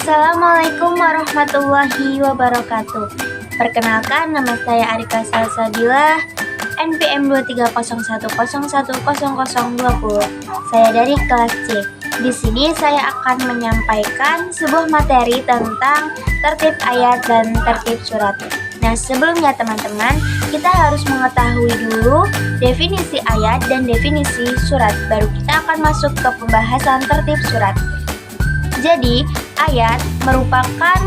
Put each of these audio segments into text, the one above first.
Assalamualaikum warahmatullahi wabarakatuh. Perkenalkan, nama saya Arika Salsabila, NPM 23010100020. Saya dari kelas C. Di sini saya akan menyampaikan sebuah materi tentang tertib ayat dan tertib surat. Nah, sebelumnya teman-teman, kita harus mengetahui dulu definisi ayat dan definisi surat. Baru kita akan masuk ke pembahasan tertib surat. Jadi, ayat merupakan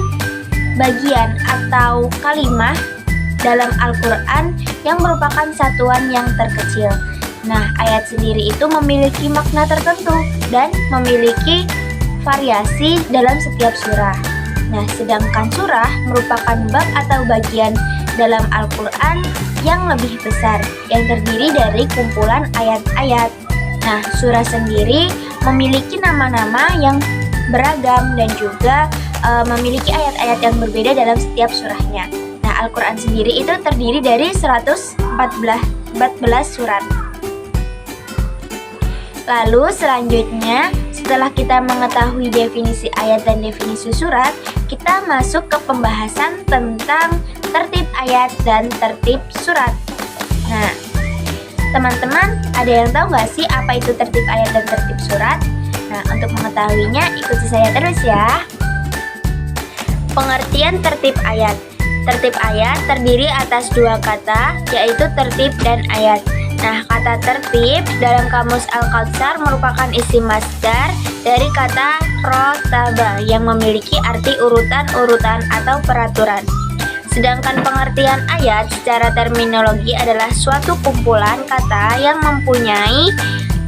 bagian atau kalimat dalam Al-Quran yang merupakan satuan yang terkecil. Nah, ayat sendiri itu memiliki makna tertentu dan memiliki variasi dalam setiap surah. Nah, sedangkan surah merupakan bab atau bagian dalam Al-Quran yang lebih besar, yang terdiri dari kumpulan ayat-ayat. Nah, surah sendiri memiliki nama-nama yang beragam dan juga memiliki ayat-ayat yang berbeda dalam setiap surahnya. Nah, Al-Quran sendiri itu terdiri dari 114 surat. Lalu selanjutnya, setelah kita mengetahui definisi ayat dan definisi surat, kita masuk ke pembahasan tentang tertib ayat dan tertib surat. Nah, teman-teman, ada yang tahu nggak sih apa itu tertib ayat dan tertib surat? Nah, untuk mengetahuinya, ikuti saya terus ya. Pengertian tertib ayat. Tertib ayat terdiri atas dua kata, yaitu tertib dan ayat. Nah, kata tertib dalam kamus Al-Kautsar merupakan isim masdar dari kata rotaba yang memiliki arti urutan-urutan atau peraturan. Sedangkan pengertian ayat secara terminologi adalah suatu kumpulan kata yang mempunyai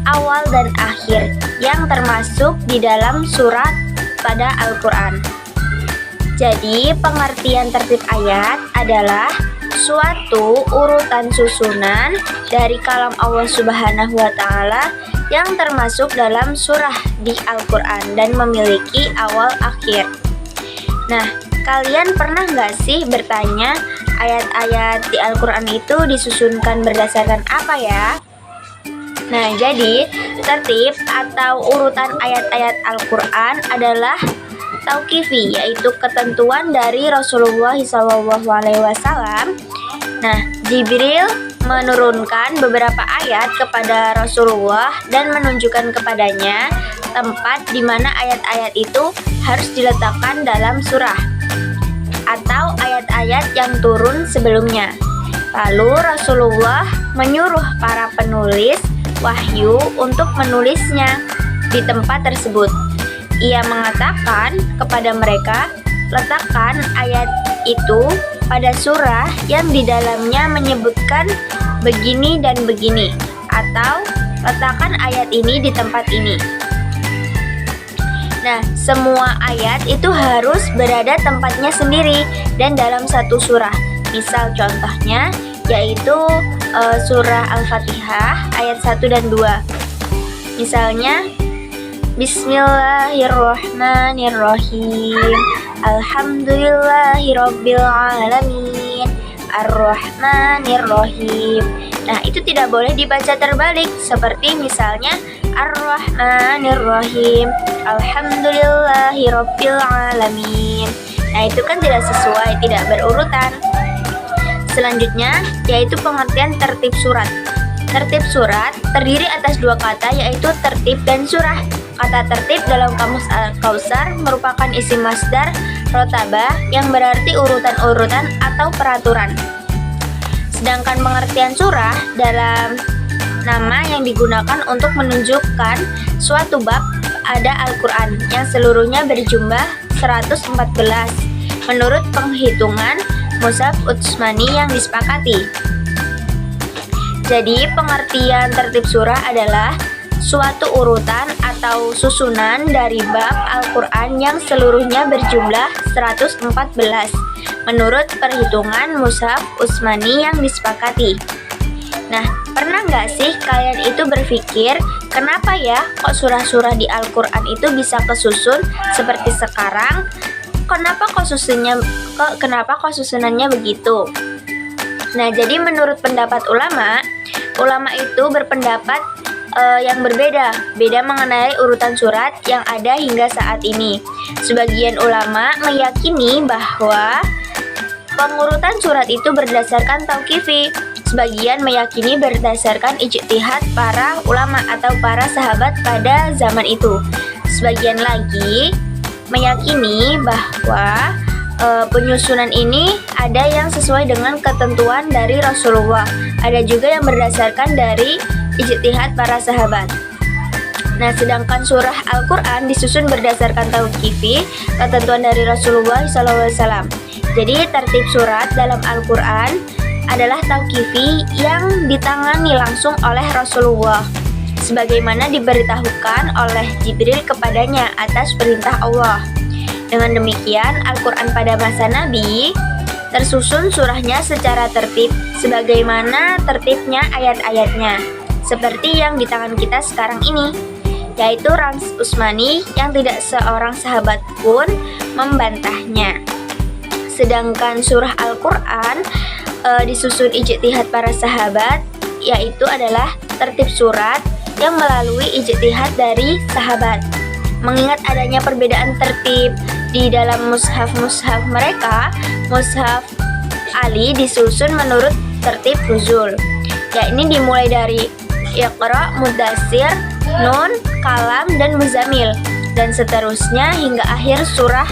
awal dan akhir yang termasuk di dalam surat pada Al-Quran. Jadi, pengertian tertib ayat adalah suatu urutan susunan dari kalam Allah Subhanahu wa Ta'ala yang termasuk dalam surah di Al-Quran dan memiliki awal akhir. Nah, kalian pernah nggak sih bertanya ayat-ayat di Al-Quran itu disusunkan berdasarkan apa ya? Nah, jadi tertib atau urutan ayat-ayat Al-Quran adalah tauqifi, yaitu ketentuan dari Rasulullah SAW. Nah, Jibril menurunkan beberapa ayat kepada Rasulullah dan menunjukkan kepadanya tempat di mana ayat-ayat itu harus diletakkan dalam surah atau ayat-ayat yang turun sebelumnya. Lalu Rasulullah menyuruh para penulis wahyu untuk menulisnya di tempat tersebut. Ia mengatakan kepada mereka, letakkan ayat itu pada surah yang di dalamnya menyebutkan begini dan begini, atau letakkan ayat ini di tempat ini. Nah, semua ayat itu harus berada tempatnya sendiri dan dalam satu surah. Misal contohnya yaitu surah Al-Fatihah ayat 1 dan 2. Misalnya, Bismillahirrahmanirrahim, Alhamdulillahirabbil alamin, Ar-Rahmanirrahim. Nah, itu tidak boleh dibaca terbalik, seperti misalnya Ar-Rahmanirrahim, Alhamdulillahirabbil alamin. Nah, itu kan tidak sesuai, tidak berurutan. Selanjutnya, yaitu pengertian tertib surat. Tertib surat terdiri atas dua kata, yaitu tertib dan surah. Kata tertib dalam kamus Al-Kautsar merupakan isim masdar rotaba yang berarti urutan-urutan atau peraturan. Sedangkan pengertian surah dalam nama yang digunakan untuk menunjukkan suatu bab ada Al-Quran yang seluruhnya berjumlah 114 menurut penghitungan Mushaf Utsmani yang disepakati. Jadi, pengertian tertib surah adalah suatu urutan atau susunan dari bab Al-Quran yang seluruhnya berjumlah 114 menurut perhitungan Mushaf Utsmani yang disepakati. Nah, pernah nggak sih kalian itu berpikir, kenapa ya kok surah-surah di Al-Quran itu bisa kesusun seperti sekarang? Kenapa kok susunannya begitu? Nah, jadi menurut pendapat ulama itu berpendapat yang beda mengenai urutan surat yang ada hingga saat ini. Sebagian ulama meyakini bahwa pengurutan surat itu berdasarkan tauqifi. Sebagian meyakini berdasarkan ijtihad para ulama atau para sahabat pada zaman itu. Sebagian lagi meyakini bahwa penyusunan ini ada yang sesuai dengan ketentuan dari Rasulullah. Ada juga yang berdasarkan dari ijtihad para sahabat. Nah, sedangkan surah Al-Quran disusun berdasarkan tauqifi, ketentuan dari Rasulullah SAW. Jadi tertib surat dalam Al-Quran adalah tauqifi yang ditangani langsung oleh Rasulullah, sebagaimana diberitahukan oleh Jibril kepadanya atas perintah Allah. Dengan demikian, Al-Quran pada masa Nabi tersusun surahnya secara tertib, sebagaimana tertibnya ayat-ayatnya, seperti yang di tangan kita sekarang ini, yaitu Rams Usmani yang tidak seorang sahabat pun membantahnya. Sedangkan surah Al-Quran disusun ijtihad para sahabat, yaitu adalah tertib surat yang melalui ijtihad dari sahabat. Mengingat adanya perbedaan tertib di dalam mushaf mereka, mushaf Ali disusun menurut tertib nuzul, yakni dimulai dari Iqra, Mudassir, Nun, Kalam, dan Muzammil, dan seterusnya hingga akhir surah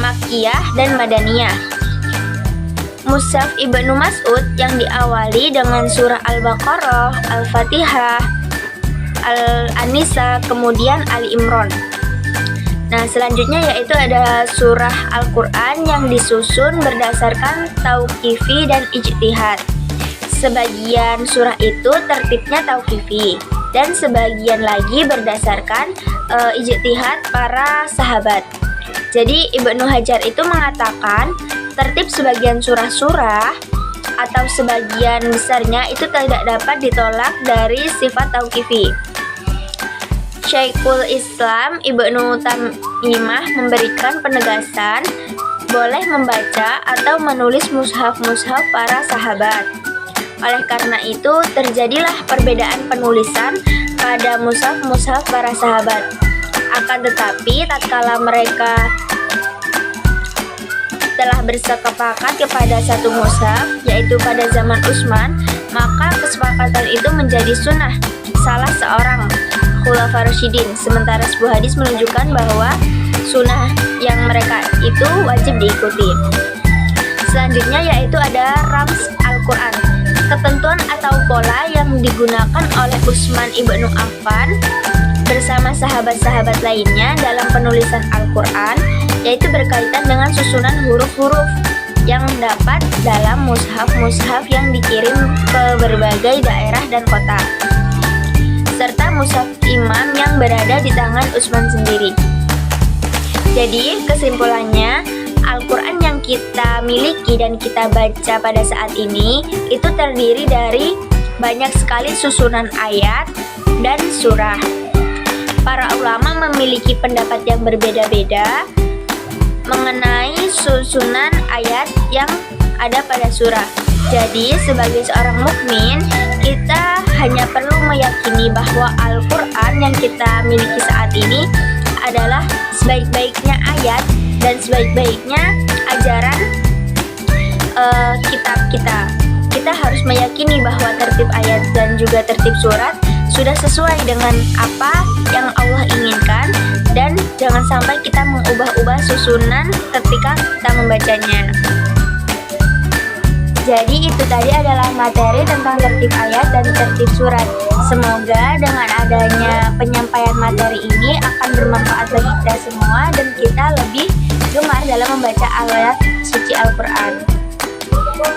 Makkiyah dan Madaniyah. Mushaf Ibnu Mas'ud yang diawali dengan surah Al-Baqarah, Al-Fatihah, Al-Nisa, kemudian Ali Imran. Nah, selanjutnya yaitu ada surah Al-Quran yang disusun berdasarkan tauqifi dan ijtihad. Sebagian surah itu tertibnya tauqifi dan sebagian lagi berdasarkan ijtihad para sahabat. Jadi Ibnu Hajar itu mengatakan tertib sebagian surah-surah atau sebagian besarnya itu tidak dapat ditolak dari sifat tauqifi. Syekhul Islam Ibnu Taimiyah memberikan penegasan boleh membaca atau menulis mushaf-mushaf para sahabat. Oleh karena itu terjadilah perbedaan penulisan pada mushaf-mushaf para sahabat. Akan tetapi tatkala mereka telah bersepakat kepada satu mushaf, yaitu pada zaman Utsman, maka kesepakatan itu menjadi sunnah salah seorang Khulafaur Rasyidin. Sementara sebuah hadis menunjukkan bahwa sunnah yang mereka itu wajib diikuti. Selanjutnya yaitu ada Rams Al-Quran, ketentuan atau pola yang digunakan oleh Utsman ibnu Affan bersama sahabat-sahabat lainnya dalam penulisan Al-Quran, yaitu berkaitan dengan susunan huruf-huruf yang dapat dalam mushaf-mushaf yang dikirim ke berbagai daerah dan kota, serta mushaf imam yang berada di tangan Utsman sendiri. Jadi kesimpulannya, Al-Quran yang kita miliki dan kita baca pada saat ini itu terdiri dari banyak sekali susunan ayat dan surah. Para ulama memiliki pendapat yang berbeda-beda mengenai susunan ayat yang ada pada surah. Jadi sebagai seorang mukmin, kita hanya perlu meyakini bahwa Al-Quran yang kita miliki saat ini adalah sebaik-baiknya ayat dan sebaik-baiknya ajaran kitab kita. Kita harus meyakini bahwa tertib ayat dan juga tertib surat sudah sesuai dengan apa yang Allah inginkan, dan jangan sampai kita mengubah-ubah susunan ketika kita membacanya. Jadi itu tadi adalah materi tentang tertib ayat dan tertib surat. Semoga dengan adanya penyampaian materi ini akan bermanfaat bagi kita semua dan kita lebih gemar dalam membaca ayat suci Al-Quran.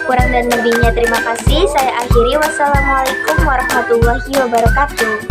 Kurang dan lebihnya terima kasih. Saya akhiri. Wassalamualaikum warahmatullahi wabarakatuh.